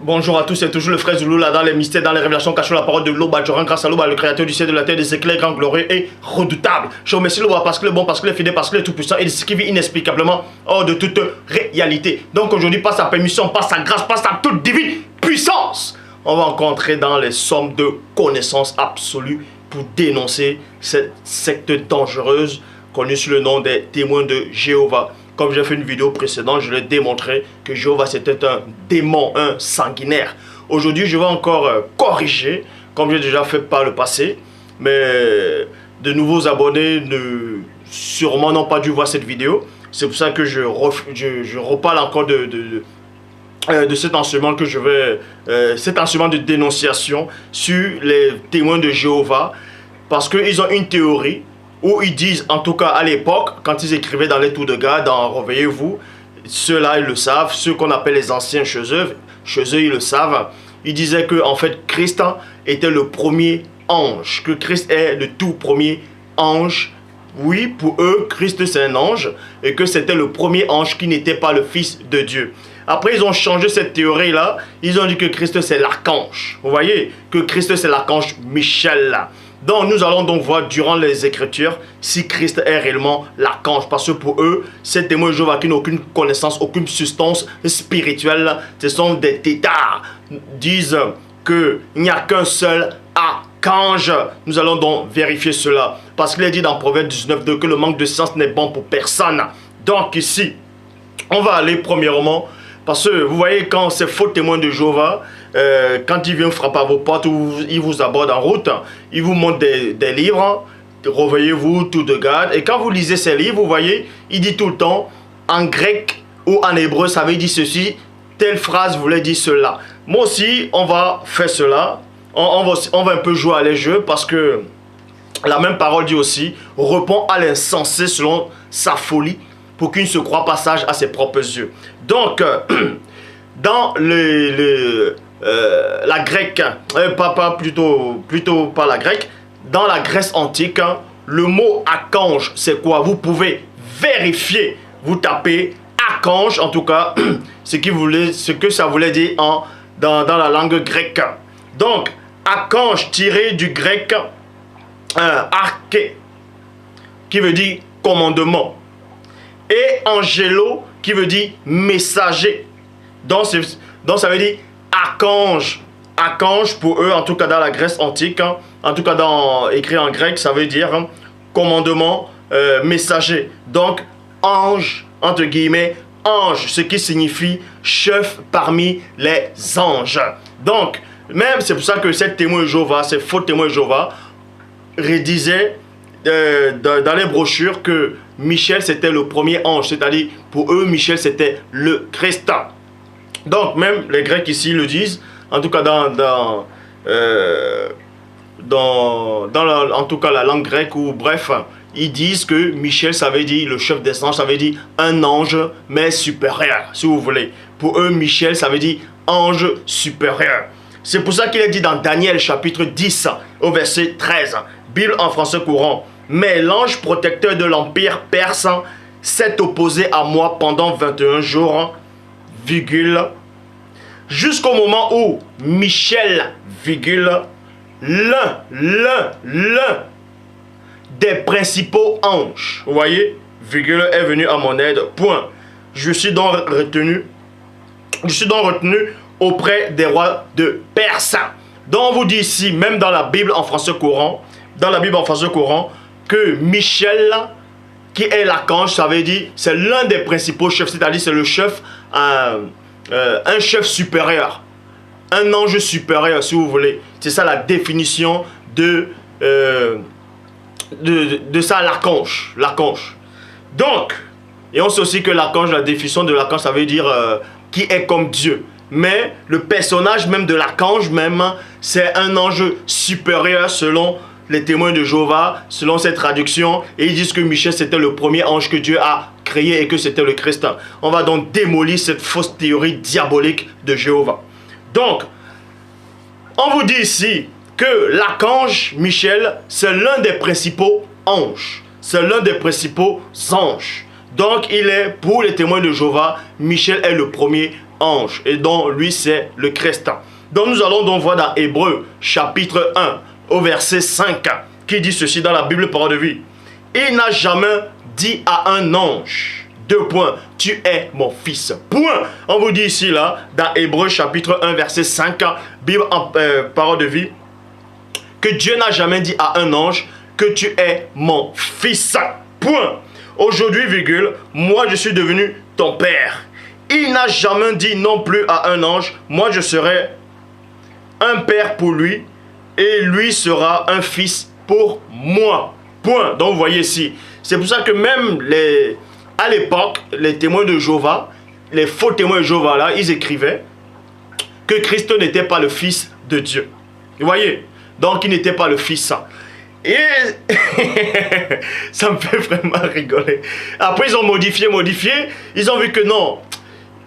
Bonjour à tous, c'est toujours le frère Zulu là dans les mystères, dans les révélations cachées la parole de Loba. Je rends grâce à Loba, le créateur du ciel et de la terre, des éclairs, grand, glorieux et redoutable. Je remercie Loba parce qu'il est bon, parce qu'il est fidèle, parce qu'il est tout puissant et de ce qui vit inexplicablement hors de toute réalité. Donc aujourd'hui, par sa permission, par sa grâce, par sa toute divine puissance, on va encore entrer dans les sommes de connaissances absolues pour dénoncer cette secte dangereuse connue sous le nom des témoins de Jéhovah. Comme j'ai fait une vidéo précédente, je l'ai démontré que Jéhovah c'était un démon, un sanguinaire. Aujourd'hui, je vais encore corriger, comme j'ai déjà fait par le passé. Mais de nouveaux abonnés sûrement n'ont pas dû voir cette vidéo. C'est pour ça que je reparle encore de cet enseignement que je vais, cet enseignement de dénonciation sur les témoins de Jéhovah. Parce qu'ils ont une théorie où ils disent, en tout cas à l'époque, quand ils écrivaient dans les tours de garde, dans Réveillez-vous, ceux-là ils le savent, ceux qu'on appelle les anciens chez eux ils le savent. Ils disaient que en fait Christ était le premier ange, que Christ est le tout premier ange. Oui, pour eux, Christ c'est un ange et que c'était le premier ange qui n'était pas le fils de Dieu. Après, ils ont changé cette théorie-là. Ils ont dit que Christ c'est l'archange. Vous voyez, que Christ c'est l'archange Michel. Donc, nous allons donc voir durant les Écritures si Christ est réellement l'archange. Parce que pour eux, ces témoins de Jéhovah qui n'ont aucune connaissance, aucune substance spirituelle, ce sont des têtards, disent qu'il n'y a qu'un seul archange. Nous allons donc vérifier cela. Parce qu'il est dit dans Proverbe 19:2 que le manque de science n'est bon pour personne. Donc ici, on va aller premièrement, parce que vous voyez quand ces faux témoins de Jéhovah, quand ils viennent frapper à vos portes ou ils vous abordent en route, ils vous montrent des livres, Réveillez-vous, tout de garde. Et quand vous lisez ces livres, vous voyez, il dit tout le temps, en grec ou en hébreu, ça veut dire ceci, telle phrase voulait dire cela. Moi aussi, on va faire cela, on va un peu jouer à les jeux parce que la même parole dit aussi, répond à l'insensé selon sa folie, pour qu'il ne se croie pas sage à ses propres yeux. Donc, dans la grecque, plutôt pas la grecque, dans la Grèce antique, le mot archange, c'est quoi? Vous pouvez vérifier, vous tapez archange, en tout cas, ce que ça voulait dire dans la langue grecque. Donc, archange tiré du grec arché, qui veut dire commandement. Et angelo qui veut dire messager. Donc ça veut dire archange. Archange pour eux, en tout cas dans la Grèce antique, en tout cas écrit en grec, ça veut dire commandement, messager. Donc ange, entre guillemets, ange, ce qui signifie chef parmi les anges. Donc, même c'est pour ça que ces témoins de Jéhovah, ces faux témoins de Jéhovah, rédisaient dans les brochures que Michel c'était le premier ange, c'est-à-dire pour eux Michel c'était le Christ. Donc même les Grecs ici le disent, en tout cas en tout cas la langue grecque, ou bref, ils disent que Michel ça veut dire le chef des anges, ça veut dire un ange mais supérieur, si vous voulez. Pour eux Michel ça veut dire ange supérieur. C'est pour ça qu'il est dit dans Daniel chapitre 10 au verset 13, Bible en français courant. Mais l'ange protecteur de l'empire perse s'est opposé à moi pendant 21 jours, virgule, jusqu'au moment où Michel, virgule, l'un des principaux anges, vous voyez, virgule, est venu à mon aide, point. Je suis donc retenu auprès des rois de Perse. Donc on vous dit ici, même dans la Bible en français courant, que Michel, qui est l'archange, ça veut dire, c'est l'un des principaux chefs, c'est-à-dire c'est le chef, un chef supérieur, un ange supérieur, si vous voulez. C'est ça la définition de ça, l'archange. Donc, et on sait aussi que l'archange, la définition de l'archange, ça veut dire qui est comme Dieu. Mais le personnage même de l'archange même, c'est un ange supérieur selon les témoins de Jéhovah, selon cette traduction, et ils disent que Michel c'était le premier ange que Dieu a créé et que c'était le Christ. On va donc démolir cette fausse théorie diabolique de Jéhovah. Donc, on vous dit ici que l'archange Michel, c'est l'un des principaux anges. C'est l'un des principaux anges. Donc, il est, pour les témoins de Jéhovah, Michel est le premier ange. Et donc, lui, c'est le Christ. Donc, nous allons donc voir dans Hébreux, chapitre 1, au verset 5, qui dit ceci dans la Bible Parole de vie. Il n'a jamais dit à un ange, deux points, tu es mon fils. Point. On vous dit ici, là, dans Hébreux, chapitre 1, verset 5, Bible en Parole de vie, que Dieu n'a jamais dit à un ange que tu es mon fils. Point. Aujourd'hui, virgule, moi je suis devenu ton père. Il n'a jamais dit non plus à un ange, moi je serai un père pour lui et lui sera un fils pour moi. Point. Donc vous voyez ici, c'est pour ça que même à l'époque, les témoins de Jéhovah, les faux témoins de Jéhovah là, ils écrivaient que Christ n'était pas le fils de Dieu. Vous voyez? Donc il n'était pas le fils. Et ça me fait vraiment rigoler. Après ils ont modifié, ils ont vu que non,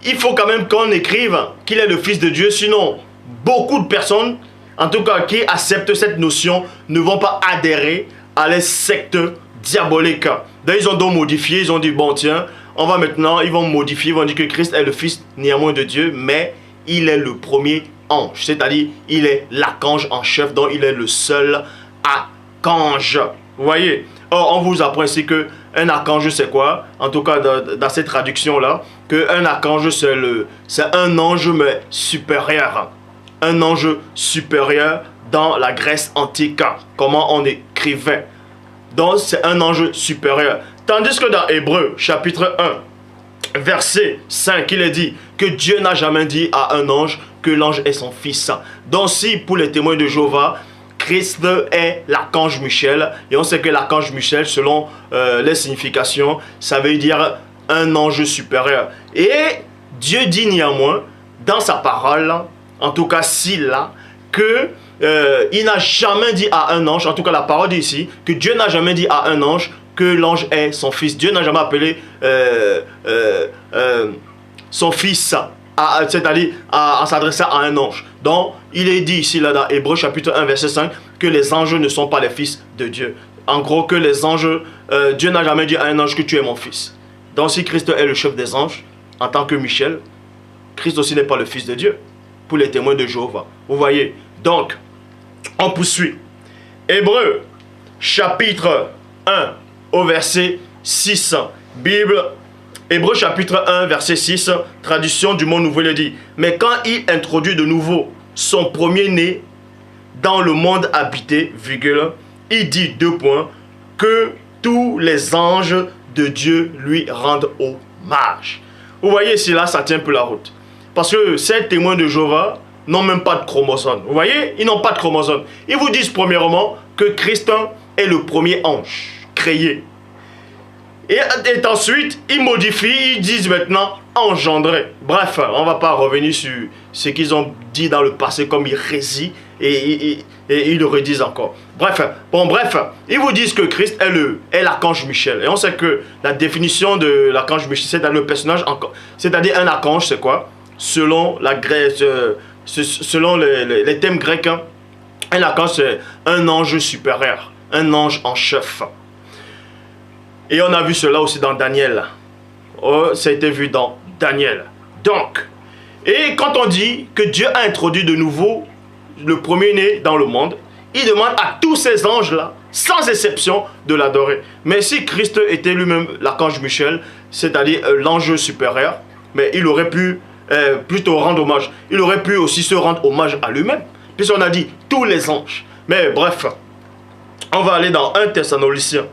il faut quand même qu'on écrive qu'il est le fils de Dieu, sinon beaucoup de personnes, en tout cas qui acceptent cette notion, ne vont pas adhérer à les sectes diaboliques. Donc ils ont donc modifié, ils ont dit bon tiens, on va maintenant, ils vont modifier, ils vont dire que Christ est le fils néanmoins de Dieu, mais il est le premier ange, c'est-à-dire il est l'archange en chef, donc il est le seul archange. Vous voyez? Or, on vous apprend ici que un archange c'est quoi? En tout cas dans cette traduction-là, qu'un archange c'est un ange mais supérieur. Un ange supérieur dans la Grèce antique. Comment on écrivait? Donc c'est un ange supérieur. Tandis que dans Hébreux, chapitre 1, verset 5, il est dit que Dieu n'a jamais dit à un ange que l'ange est son fils. Donc si pour les témoins de Jéhovah, Christ est l'archange Michel, et on sait que l'archange Michel, selon les significations, ça veut dire un ange supérieur. Et Dieu dit néanmoins, dans sa parole, en tout cas s'il l'a, que il n'a jamais dit à un ange, en tout cas la parole dit ici, que Dieu n'a jamais dit à un ange que l'ange est son fils. Dieu n'a jamais appelé son fils, c'est-à-dire à s'adresser à un ange. Donc, il est dit ici, là, dans Hébreux chapitre 1, verset 5, que les anges ne sont pas les fils de Dieu. En gros, que les anges, Dieu n'a jamais dit à un ange que tu es mon fils. Donc, si Christ est le chef des anges, en tant que Michel, Christ aussi n'est pas le fils de Dieu, pour les témoins de Jéhovah. Vous voyez? Donc, on poursuit. Hébreux chapitre 1, au verset 6, Bible, Hébreux chapitre 1, verset 6, traduction du Monde Nouveau, il dit, mais quand il introduit de nouveau son premier-né dans le monde habité, virgule, il dit deux points, que tous les anges de Dieu lui rendent hommage. Vous voyez ici, là, ça tient un peu la route. Parce que ces témoins de Jéhovah n'ont même pas de chromosomes. Vous voyez, ils n'ont pas de chromosomes. Ils vous disent premièrement que Christ est le premier ange créé. Et ensuite, ils modifient, ils disent maintenant engendré. Bref, on ne va pas revenir sur ce qu'ils ont dit dans le passé comme hérésie et ils le redisent encore. Bref, ils vous disent que Christ est l'archange Michel. Et on sait que la définition de l'archange Michel, c'est-à-dire le personnage, c'est-à-dire un archange, c'est quoi? Selon la Grèce, selon les thèmes grecs, un archange, c'est un ange supérieur, un ange en chef. Et on a vu cela aussi dans Daniel. Oh, ça a été vu dans Daniel. Donc, et quand on dit que Dieu a introduit de nouveau le premier-né dans le monde, il demande à tous ces anges-là, sans exception, de l'adorer. Mais si Christ était lui-même l'archange Michel, c'est-à-dire l'ange supérieur, mais il aurait pu plutôt rendre hommage. Il aurait pu aussi se rendre hommage à lui-même, puisqu'on a dit tous les anges. Mais bref, on va aller dans 1 Thessaloniciens.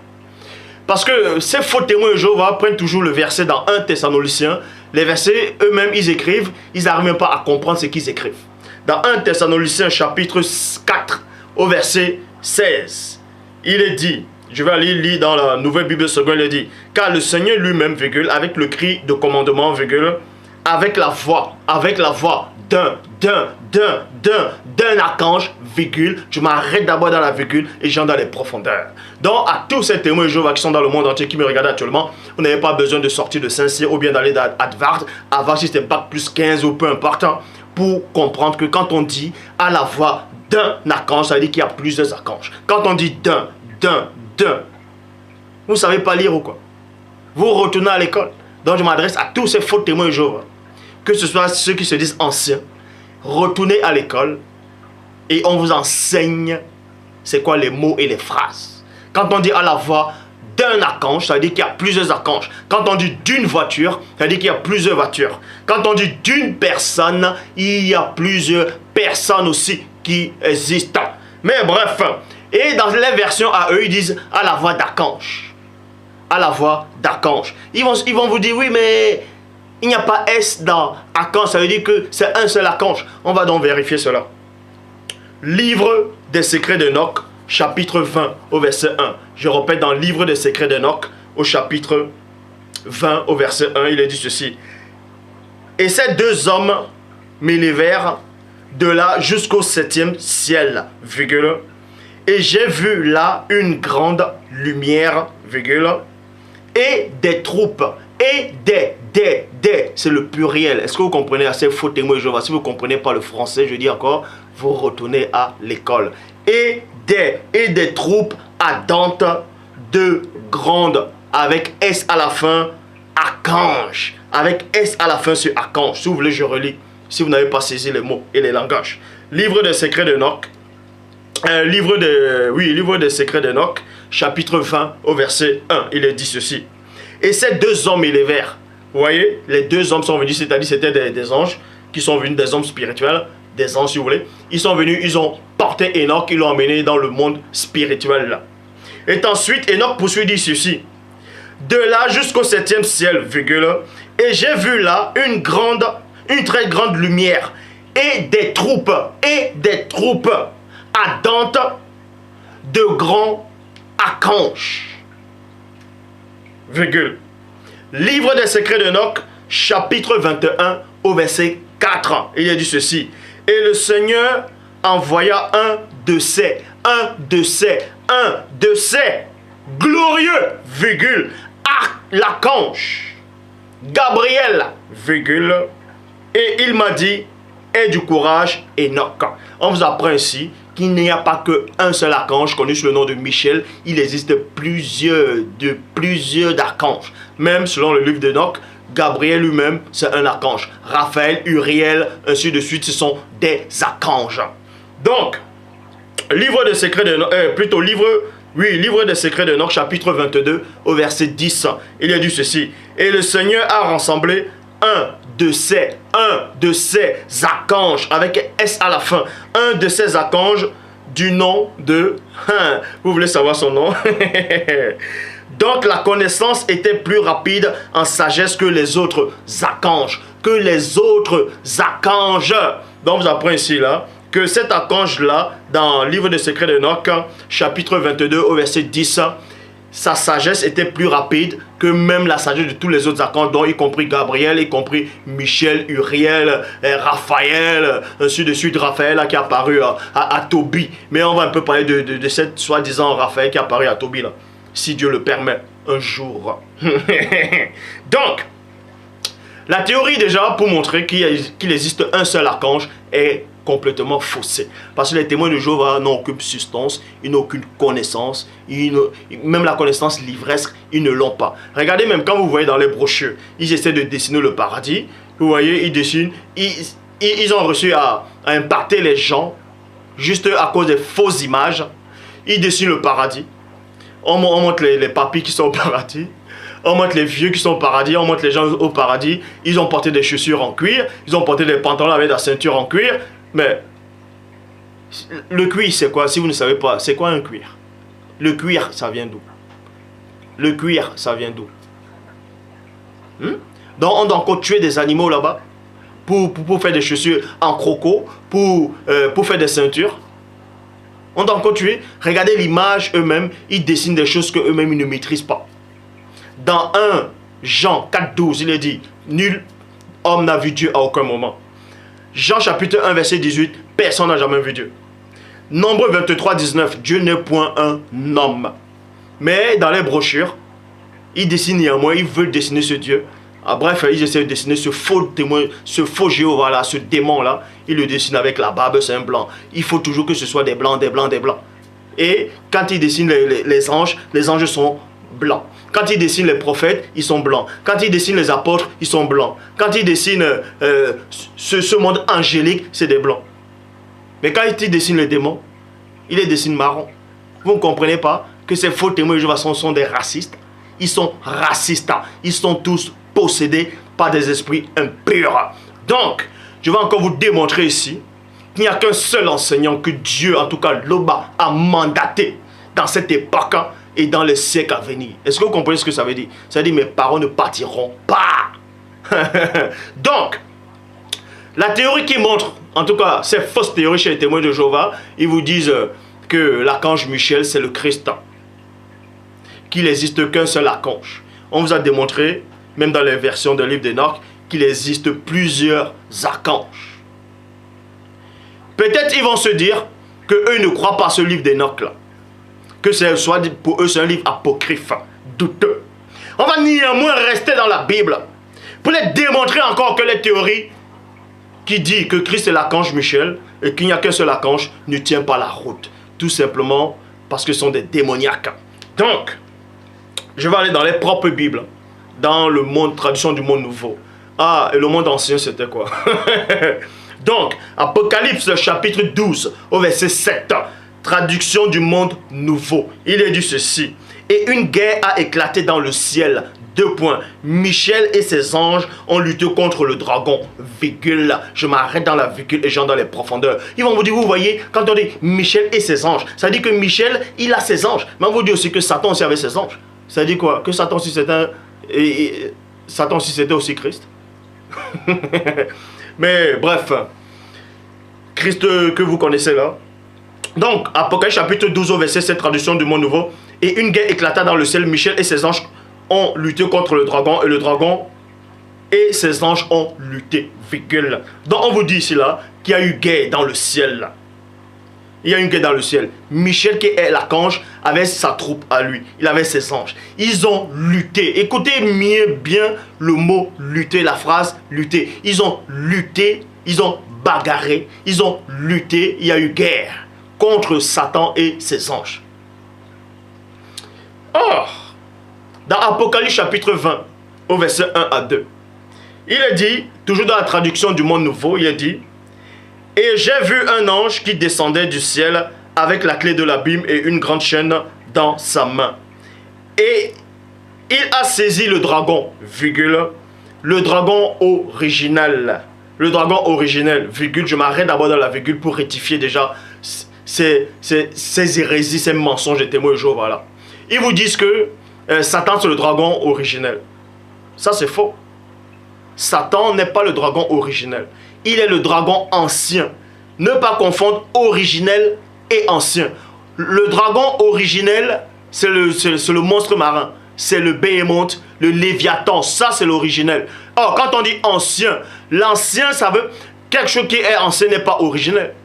Parce que ces faux témoins de Jéhovah prennent toujours le verset dans 1 Thessaloniciens. Les versets, eux-mêmes, ils écrivent, ils n'arrivent même pas à comprendre ce qu'ils écrivent. Dans 1 Thessaloniciens chapitre 4, au verset 16, il est dit, je vais aller lire dans la Nouvelle Bible seconde, il est dit, car le Seigneur lui-même, virgule, avec le cri de commandement, virgule, avec la voix d'un archange, virgule, je m'arrête d'abord dans la virgule et j'entre dans les profondeurs. Donc à tous ces témoins de Jéhovah qui sont dans le monde entier, qui me regardent actuellement, vous n'avez pas besoin de sortir de Saint-Cyr ou bien d'aller d'Advart, avoir si c'est pas plus 15 ou peu importe, pour comprendre que quand on dit à la voix d'un archange, ça veut dire qu'il y a plusieurs archanges. Quand on dit d'un, vous ne savez pas lire ou quoi? Vous retournez à l'école. Donc je m'adresse à tous ces faux témoins de Jéhovah. que ce soit ceux qui se disent anciens, retournez à l'école et on vous enseigne c'est quoi les mots et les phrases. Quand on dit à la voix d'un archange, ça veut dire qu'il y a plusieurs archanges. Quand on dit d'une voiture, ça veut dire qu'il y a plusieurs voitures. Quand on dit d'une personne, il y a plusieurs personnes aussi qui existent. Mais bref, et dans les versions à eux, ils disent à la voix d'archange. À la voix d'archange. Ils vont vous dire, oui, mais il n'y a pas S dans archange, ça veut dire que c'est un seul archange. On va donc vérifier cela. Livre des secrets d'Enoch, chapitre 20 au verset 1. Je répète, dans le livre des secrets d'Enoch, au chapitre 20 au verset 1, il est dit ceci. Et ces deux hommes m'élevèrent de là jusqu'au 7e ciel, virgule. Et j'ai vu là une grande lumière, virgule, et des troupes, et des, c'est le pluriel. Est-ce que vous comprenez assez faux témoin Jéhovah? Si vous ne comprenez pas le français, je dis encore, vous retournez à l'école. Et des troupes ardentes de grandes, avec S à la fin, archange. Avec S à la fin sur archange. Si vous voulez, je relis. Si vous n'avez pas saisi les mots et les langages. Livre des secrets d'Enoch. Livre des secrets d'Enoch, chapitre 20 au verset 1. Il est dit ceci. Et ces deux hommes élevèrent. Vous voyez, les deux hommes sont venus, c'est-à-dire c'était des anges qui sont venus, des hommes spirituels, des anges si vous voulez. Ils sont venus, ils ont porté Enoch, ils l'ont emmené dans le monde spirituel là. Et ensuite, Enoch poursuit, dit ceci. De là jusqu'au 7e ciel, virgule, et j'ai vu là une très grande lumière et des troupes ardentes de grands archanges. Virgule. Livre des secrets d'Enoch, chapitre 21 au verset 4. Il a dit ceci. Et le Seigneur envoya un de ces glorieux, virgule, l'archange Gabriel, virgule, et il m'a dit, aie du courage, Enoch. On vous apprend ici qu'il n'y a pas qu'un seul archange connu sous le nom de Michel. Il existe plusieurs archanges. Même selon le livre d'Enoch, Gabriel lui-même, c'est un archange. Raphaël, Uriel, ainsi de suite, ce sont des archanges. Donc, livre des secrets d'Enoch, livre des secrets d'Enoch, chapitre 22, au verset 10. Il y a dit ceci. Et le Seigneur a rassemblé un de ces archanges, avec S à la fin, un de ces archanges du nom de... Vous voulez savoir son nom? Donc la connaissance était plus rapide en sagesse que les autres archanges. Donc vous apprenez ici là, que cet archange-là, dans le livre des secrets d'Enoch, chapitre 22 au verset 10, sa sagesse était plus rapide que même la sagesse de tous les autres archanges, dont y compris Gabriel, y compris Michel, Uriel, Raphaël, ainsi de suite. Raphaël là, qui est apparu à Tobie. Mais on va un peu parler de cette soi-disant Raphaël qui est apparu à Tobie là, si Dieu le permet un jour. Donc, la théorie déjà pour montrer qu'il existe un seul archange est complètement faussé. Parce que les témoins de Jéhovah n'ont aucune substance, ils n'ont aucune connaissance, même la connaissance livresque, ils ne l'ont pas. Regardez même quand vous voyez dans les brochures, ils essaient de dessiner le paradis. Vous voyez, ils dessinent, ils ont reçu à impacter les gens juste à cause des fausses images. Ils dessinent le paradis. On montre les papis qui sont au paradis. On montre les vieux qui sont au paradis, on montre les gens au paradis. Ils ont porté des chaussures en cuir, ils ont porté des pantalons avec la ceinture en cuir. Mais le cuir, c'est quoi? Si vous ne savez pas, c'est quoi un cuir? Le cuir, ça vient d'où? Le cuir, ça vient d'où? Donc, on doit encore tuer des animaux là-bas pour faire des chaussures en croco, pour faire des ceintures. On doit encore tuer. Regardez l'image eux-mêmes, ils dessinent des choses qu'eux-mêmes ils ne maîtrisent pas. Dans 1 Jean 4,12, il est dit, nul homme n'a vu Dieu à aucun moment. Jean chapitre 1 verset 18, personne n'a jamais vu Dieu. Nombre 23, 19, Dieu n'est point un homme. Mais dans les brochures, ils dessinent néanmoins, ils veulent dessiner ce Dieu. Bref, ils essaient de dessiner ce faux témoin, ce faux Jéhovah là, ce démon là. Ils le dessinent avec la barbe, c'est un blanc. Il faut toujours que ce soit des blancs, des blancs, des blancs. Et quand ils dessinent les anges sont blancs. Quand il dessine les prophètes, ils sont blancs. Quand il dessine les apôtres, ils sont blancs. Quand il dessine ce monde angélique, c'est des blancs. Mais quand il dessine les démons, il les dessine marron. Vous ne comprenez pas que ces faux témoins de Jéhovah sont des racistes? Ils sont racistes. Ils sont tous possédés par des esprits impurs. Donc, je vais encore vous démontrer ici qu'il n'y a qu'un seul enseignant que Dieu, en tout cas Loba, a mandaté dans cette époque et dans les siècles à venir. Est-ce que vous comprenez ce que ça veut dire? Ça veut dire mes paroles ne partiront pas. Donc, la théorie qui montre, en tout cas, ces fausses théories chez les témoins de Jéhovah, ils vous disent que l'archange Michel, c'est le Christ. Qu'il n'existe qu'un seul archange. On vous a démontré, même dans les versions du livre d'Enoch, qu'il existe plusieurs archanges. Peut-être ils vont se dire qu'eux ne croient pas à ce livre d'Enoch là. Que soit pour eux c'est un livre apocryphe, douteux. On va néanmoins rester dans la Bible pour les démontrer encore que les théories qui disent que Christ est l'archange Michel et qu'il n'y a qu'un seul archange ne tient pas la route. Tout simplement parce que ce sont des démoniaques. Donc, je vais aller dans les propres Bibles, dans le monde, traduction du monde nouveau. Ah, et le monde ancien c'était quoi? Donc, Apocalypse chapitre 12 au verset 7, traduction du monde nouveau. Il est dit ceci: et une guerre a éclaté dans le ciel. 2 points. Michel et ses anges ont lutté contre le dragon. Virgule. Je m'arrête dans la virgule et j'entre dans les profondeurs. Ils vont vous dire, vous voyez, quand on dit Michel et ses anges, ça dit que Michel, il a ses anges. Mais on vous dit aussi que Satan aussi avait ses anges. Ça dit quoi? Que Satan aussi c'était un... Satan aussi c'était aussi Christ. Mais bref, Christ que vous connaissez là. Donc, Apocalypse chapitre 12 au verset 7, traduction du monde nouveau. Et une guerre éclata dans le ciel. Michel et ses anges ont lutté contre le dragon. Et le dragon et ses anges ont lutté. Virgule. Donc, on vous dit ici là qu'il y a eu guerre dans le ciel là. Il y a une guerre dans le ciel. Michel, qui est l'archange, avait sa troupe à lui. Il avait ses anges. Ils ont lutté. Écoutez bien le mot lutter, la phrase lutter. Ils ont lutté, ils ont bagarré, ils ont lutté. Il y a eu guerre contre Satan et ses anges. Or, dans Apocalypse chapitre 20, au verset 1 à 2, il est dit, toujours dans la traduction du monde nouveau, il est dit: et j'ai vu un ange qui descendait du ciel avec la clé de l'abîme et une grande chaîne dans sa main. Et il a saisi le dragon, virgule, le dragon original. Le dragon originel, virgule, je m'arrête d'abord dans la virgule pour rectifier déjà ces hérésies, ces mensonges des témoins de Jéhovah là. Ils vous disent que Satan c'est le dragon originel. Ça c'est faux. Satan n'est pas le dragon originel. Il est le dragon ancien. Ne pas confondre originel et ancien. Le dragon originel, c'est le monstre marin. C'est le Béhémoth, le Léviathan. Ça, c'est l'originel. Or, quand on dit ancien, l'ancien, ça veut... Quelque chose qui est ancien n'est pas originel.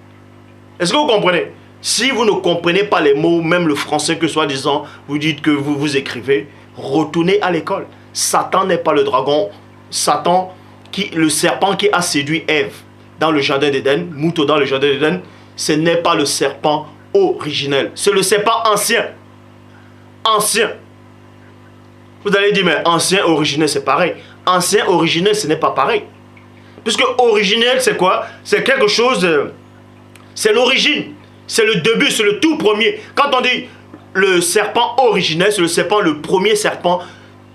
Est-ce que vous comprenez? Si vous ne comprenez pas les mots, même le français que soi-disant, vous dites que vous écrivez, retournez à l'école. Satan n'est pas le dragon. Satan... le serpent qui a séduit Ève dans le jardin d'Éden, Mouton dans le jardin d'Éden, ce n'est pas le serpent originel. C'est le serpent ancien. Ancien. Vous allez dire, mais ancien, originel, c'est pareil. Ancien, originel, ce n'est pas pareil. Puisque originel, c'est quoi? C'est quelque chose... c'est l'origine. C'est le début, c'est le tout premier. Quand on dit le serpent originel, c'est le serpent, le premier serpent.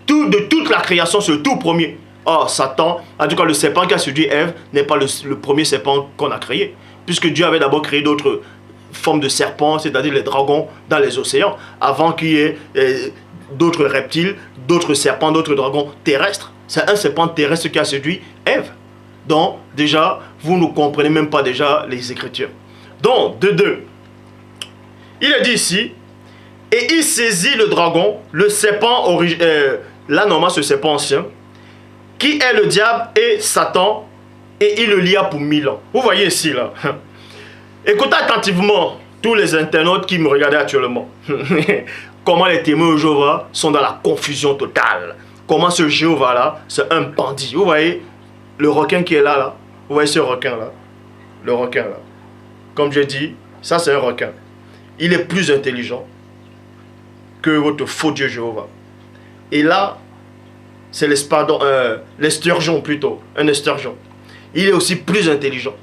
De toute la création, c'est le tout premier. Or, Satan, en tout cas le serpent qui a séduit Ève, n'est pas le premier serpent qu'on a créé. Puisque Dieu avait d'abord créé d'autres formes de serpents, c'est-à-dire les dragons dans les océans, avant qu'il y ait d'autres reptiles, d'autres serpents, d'autres dragons terrestres. C'est un serpent terrestre qui a séduit Ève. Donc, déjà, vous ne comprenez même pas déjà les Écritures. Donc, de deux, il est dit ici, et il saisit le dragon, le serpent originel, là normalement ce serpent ancien, qui est le diable et Satan, et il le lia pour 1000 ans. Vous voyez ici, là. Écoutez attentivement tous les internautes qui me regardent actuellement. Comment les témoins de Jéhovah sont dans la confusion totale. Comment ce Jéhovah-là, c'est un bandit. Vous voyez le requin qui est là, là. Vous voyez ce requin-là. Le requin-là. Comme j'ai dit, ça c'est un requin. Il est plus intelligent que votre faux Dieu Jéhovah. Et là, c'est l'esturgeon plutôt, un esturgeon. Il est aussi plus intelligent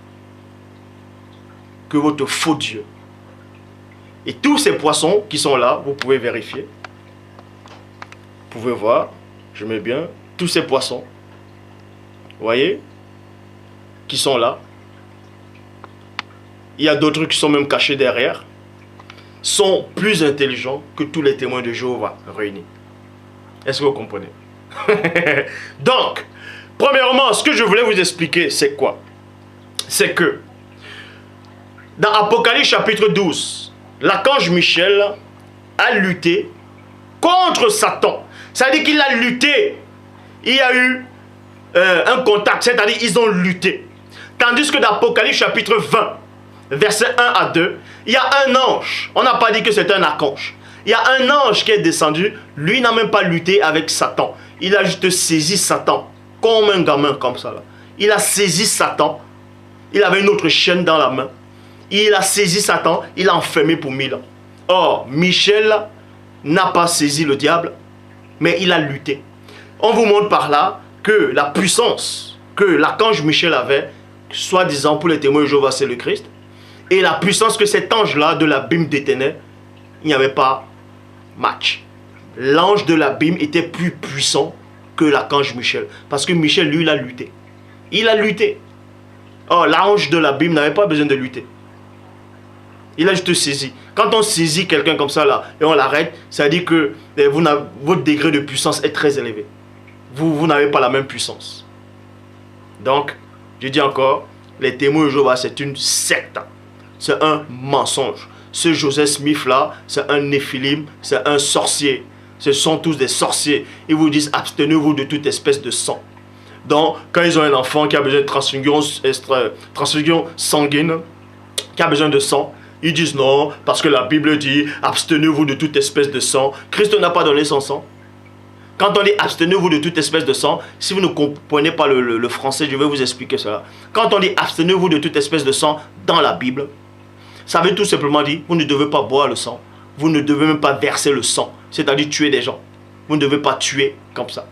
que votre faux Dieu. Et tous ces poissons qui sont là, vous pouvez vérifier. Vous pouvez voir, je mets bien, tous ces poissons, vous voyez, qui sont là. Il y a d'autres qui sont même cachés derrière, sont plus intelligents que tous les témoins de Jéhovah réunis. Est-ce que vous comprenez? Donc, premièrement, ce que je voulais vous expliquer, c'est quoi? C'est que, dans Apocalypse chapitre 12, l'archange Michel a lutté contre Satan. C'est-à-dire qu'il a lutté. Il y a eu un contact, c'est-à-dire ils ont lutté. Tandis que dans Apocalypse chapitre 20, verset 1 à 2, il y a un ange. On n'a pas dit que c'est un archange. Il y a un ange qui est descendu. Lui n'a même pas lutté avec Satan. Il a juste saisi Satan. Comme un gamin comme ça. Là. Il a saisi Satan. Il avait une autre chaîne dans la main. Il a saisi Satan. Il l'a enfermé pour 1000 ans. Or, Michel n'a pas saisi le diable. Mais il a lutté. On vous montre par là que la puissance que l'archange Michel avait, soi-disant pour les témoins de Jéhovah, c'est le Christ. Et la puissance que cet ange-là de l'abîme détenait, il n'y avait pas match. L'ange de l'abîme était plus puissant que l'archange Michel. Parce que Michel, lui, il a lutté. Il a lutté. Oh, l'ange de l'abîme n'avait pas besoin de lutter. Il a juste saisi. Quand on saisit quelqu'un comme ça, là, et on l'arrête, ça dit que votre degré de puissance est très élevé. Vous n'avez pas la même puissance. Donc, je dis encore, les témoins de Jéhovah, c'est une secte. C'est un mensonge. Ce Joseph Smith là, c'est un néphilim, c'est un sorcier. Ce sont tous des sorciers. Ils vous disent abstenez-vous de toute espèce de sang. Donc, quand ils ont un enfant qui a besoin de transfusion sanguine, qui a besoin de sang, ils disent non, parce que la Bible dit abstenez-vous de toute espèce de sang. Christ n'a pas donné son sang. Quand on dit abstenez-vous de toute espèce de sang, si vous ne comprenez pas le français, je vais vous expliquer cela. Quand on dit abstenez-vous de toute espèce de sang dans la Bible, ça veut tout simplement dire, vous ne devez pas boire le sang. Vous ne devez même pas verser le sang. C'est-à-dire tuer des gens. Vous ne devez pas tuer comme ça.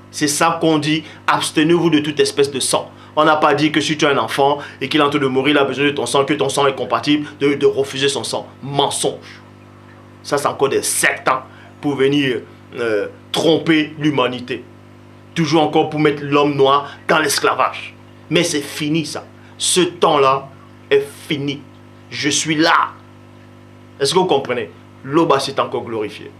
C'est ça qu'on dit, abstenez-vous de toute espèce de sang. On n'a pas dit que si tu as un enfant et qu'il est en train de mourir, il a besoin de ton sang, que ton sang est compatible, de refuser son sang. Mensonge. Ça, c'est encore des sectes pour venir tromper l'humanité. Toujours encore pour mettre l'homme noir dans l'esclavage. Mais c'est fini ça. Ce temps-là est fini. Je suis là. Est-ce que vous comprenez? L'Oba s'est encore glorifié.